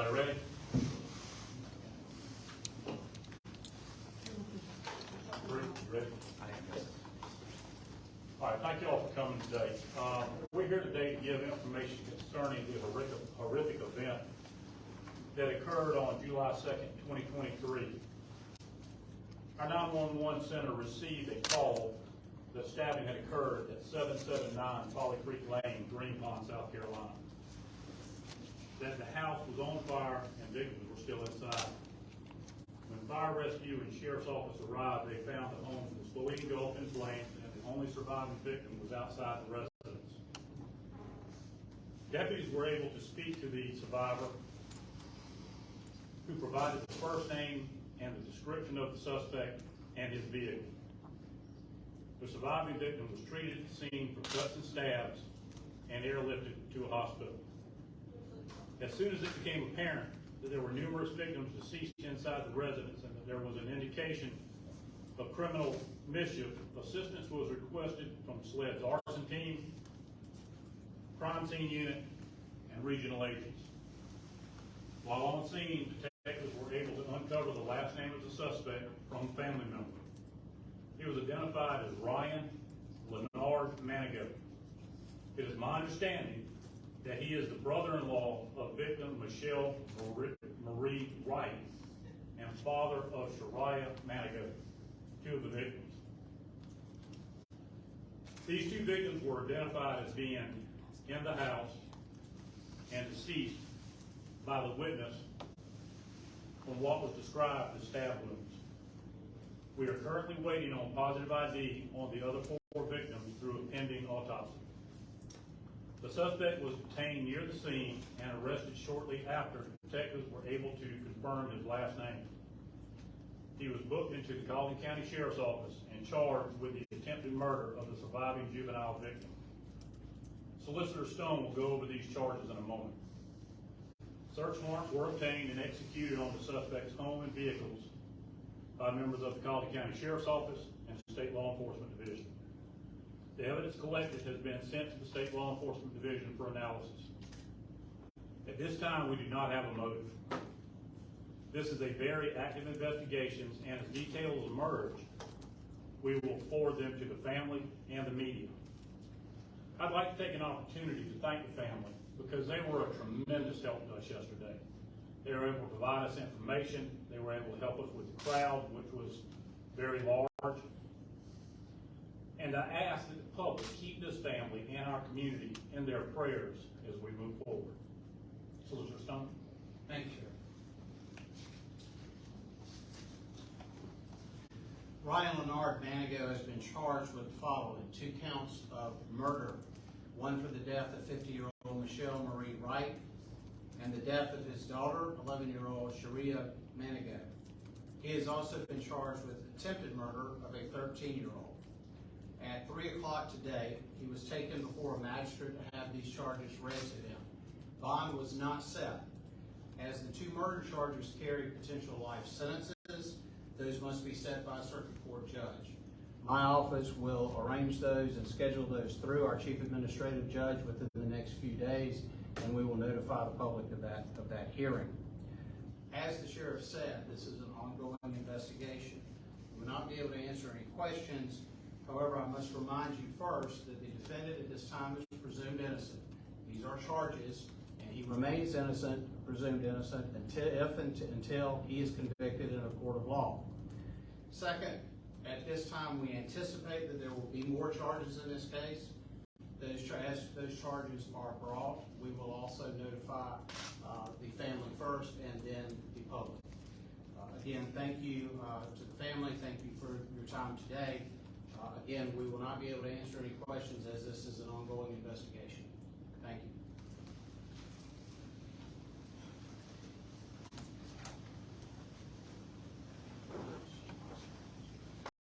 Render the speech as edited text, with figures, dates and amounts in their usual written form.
Everybody ready? Ready? All right, thank you all for coming today. We're here today to give information concerning the horrific event that occurred on July 2nd, 2023. Our 911 center received a call that stabbing had occurred at 779 Folly Creek Lane, Green Pond, South Carolina. That the house was on fire and victims were still inside. When fire rescue and sheriff's office arrived, they found the home was fully engulfed in flames and the only surviving victim was outside the residence. Deputies were able to speak to the survivor, who provided the first name and the description of the suspect and his vehicle. The surviving victim was treated at the scene for cuts and stabs and airlifted to a hospital. As soon as it became apparent that there were numerous victims deceased inside the residence and that there was an indication of criminal mischief, assistance was requested from SLED's arson team, crime scene unit, and regional agents. While on scene, detectives were able to uncover the last name of the suspect from a family member. He was identified as Ryan Lenard Manigo. It is my understanding that he is the brother-in-law of victim Michelle Marie Wright and father of Shariah Manigo, two of the victims. These two victims were identified as being in the house and deceased by the witness on what was described as stab wounds. We are currently waiting on positive ID on the other four victims through a pending autopsy. The suspect was detained near the scene and arrested shortly after detectives were able to confirm his last name. He was booked into the Colleton County Sheriff's Office and charged with the attempted murder of the surviving juvenile victim. Solicitor Stone will go over these charges in a moment. Search warrants were obtained and executed on the suspect's home and vehicles by members of the Colleton County Sheriff's Office and State Law Enforcement Division. The evidence collected has been sent to the State Law Enforcement Division for analysis. At this time, we do not have a motive. This is a very active investigation, and as details emerge, we will forward them to the family and the media. I'd like to take an opportunity to thank the family because they were a tremendous help to us yesterday. They were able to provide us information. They were able to help us with the crowd, which was very large. And I ask that the public keep this family and our community in their prayers as we move forward. Solicitor Stone. Thank you. Ryan Lenard Manigo has been charged with the following: 2 counts of murder, one for the death of 50-year-old Michelle Marie Wright and the death of his daughter, 11-year-old Shariah Manigo. He has also been charged with attempted murder of a 13-year-old. At 3 o'clock today, he was taken before a magistrate to have these charges read to him. Bond was not set. As the 2 murder charges carry potential life sentences, those must be set by a circuit court judge. My office will arrange those and schedule those through our chief administrative judge within the next few days, and we will notify the public of that hearing. As the sheriff said, this is an ongoing investigation. We will not be able to answer any questions. However, I must remind you first that the defendant at this time is presumed innocent. These are charges, and he remains innocent, presumed innocent, until he is convicted in a court of law. Second, at this time we anticipate that there will be more charges in this case. As those charges are brought, we will also notify the family first and then the public. Again, thank you to the family. Thank you for your time today. Again, we will not be able to answer any questions as this is an ongoing investigation. Thank you.